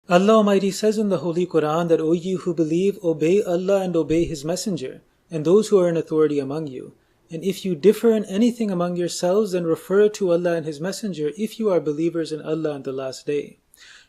Allah Almighty says in the Holy Quran that, O ye who believe, obey Allah and obey His Messenger, and those who are in authority among you. And if you differ in anything among yourselves, then refer to Allah and His Messenger if you are believers in Allah and the Last Day.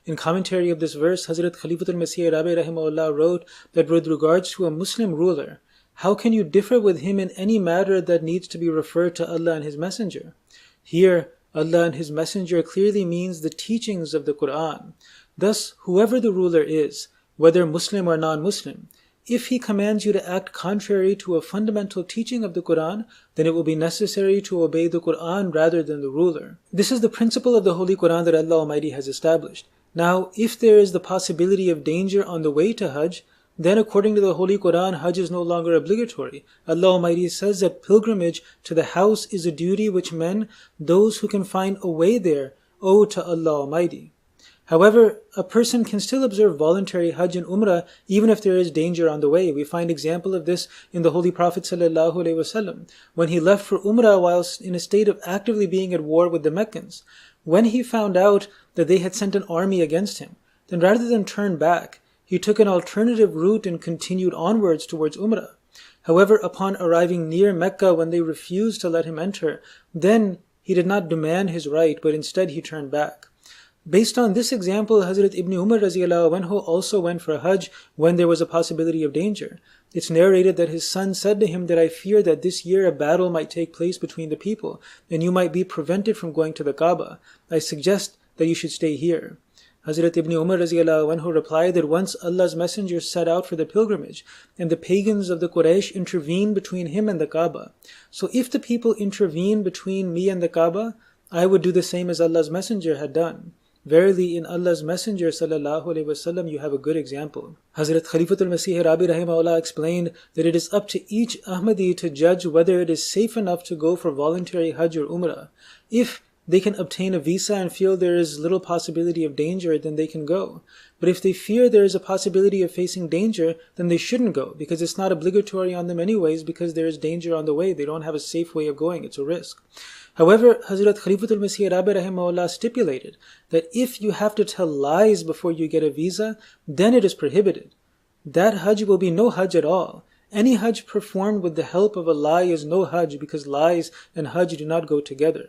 In commentary of this verse, Hazrat Khalifatul Masih Rabi Rahimahullah wrote that with regards to a Muslim ruler, how can you differ with him in any matter that needs to be referred to Allah and His Messenger? Here, Allah and His Messenger clearly means the teachings of the Quran. Thus, whoever the ruler is, whether Muslim or non-Muslim, if he commands you to act contrary to a fundamental teaching of the Quran, then it will be necessary to obey the Quran rather than the ruler. This is the principle of the Holy Quran that Allah Almighty has established. Now, if there is the possibility of danger on the way to Hajj, then according to the Holy Quran, Hajj is no longer obligatory. Allah Almighty says that pilgrimage to the house is a duty which men, those who can find a way there, owe to Allah Almighty. However, a person can still observe voluntary Hajj and Umrah even if there is danger on the way. We find example of this in the Holy Prophet ﷺ when he left for Umrah whilst in a state of actively being at war with the Meccans. When he found out that they had sent an army against him, then rather than turn back, he took an alternative route and continued onwards towards Umrah. However, upon arriving near Mecca when they refused to let him enter, then he did not demand his right, but instead he turned back. Based on this example, Hazrat Ibn Umar radiallahu anhu also went for Hajj when there was a possibility of danger. It's narrated that his son said to him that I fear that this year a battle might take place between the people, and you might be prevented from going to the Kaaba. I suggest that you should stay here. Hazrat Ibn Umar radiallahu anhu replied that once Allah's Messenger set out for the pilgrimage, and the pagans of the Quraysh intervened between him and the Kaaba. So if the people intervene between me and the Kaaba, I would do the same as Allah's Messenger had done. Verily, in Allah's Messenger sallallahu alaihi wasallam, you have a good example. Hazrat Khalifatul Masih Rabi Rahimahullah explained that it is up to each Ahmadi to judge whether it is safe enough to go for voluntary Hajj or Umrah. If they can obtain a visa and feel there is little possibility of danger, then they can go. But if they fear there is a possibility of facing danger, then they shouldn't go, because it's not obligatory on them anyways, because there is danger on the way. They don't have a safe way of going. It's a risk. However, Hazrat Khalifatul Masih Rabi Rahimahullah stipulated that if you have to tell lies before you get a visa, then it is prohibited. That Hajj will be no Hajj at all. Any Hajj performed with the help of a lie is no Hajj, because lies and Hajj do not go together.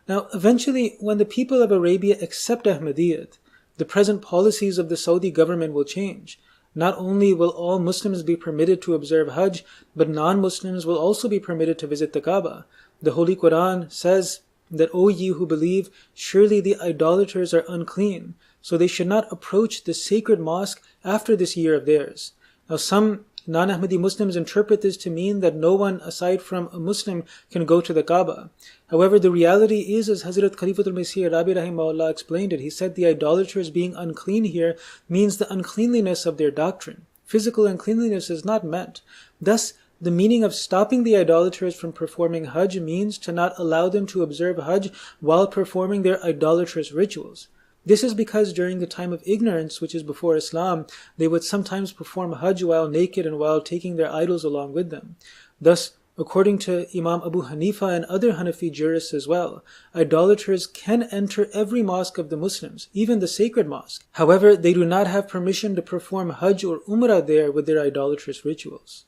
Now, eventually, when the people of Arabia accept Ahmadiyyat, the present policies of the Saudi government will change. Not only will all Muslims be permitted to observe Hajj, but non-Muslims will also be permitted to visit the Kaaba. The Holy Quran says that, O ye who believe, surely the idolaters are unclean, so they should not approach the sacred mosque after this year of theirs. Now some non-Ahmadi Muslims interpret this to mean that no one aside from a Muslim can go to the Kaaba. However, the reality is, as Hazrat Khalifatul Masih Rabi Rahimahullah explained it, he said the idolaters being unclean here means the uncleanliness of their doctrine. Physical uncleanliness is not meant. Thus, the meaning of stopping the idolaters from performing Hajj means to not allow them to observe Hajj while performing their idolatrous rituals. This is because during the time of ignorance, which is before Islam, they would sometimes perform Hajj while naked and while taking their idols along with them. Thus, according to Imam Abu Hanifa and other Hanafi jurists as well, idolaters can enter every mosque of the Muslims, even the sacred mosque. However, they do not have permission to perform Hajj or Umrah there with their idolatrous rituals.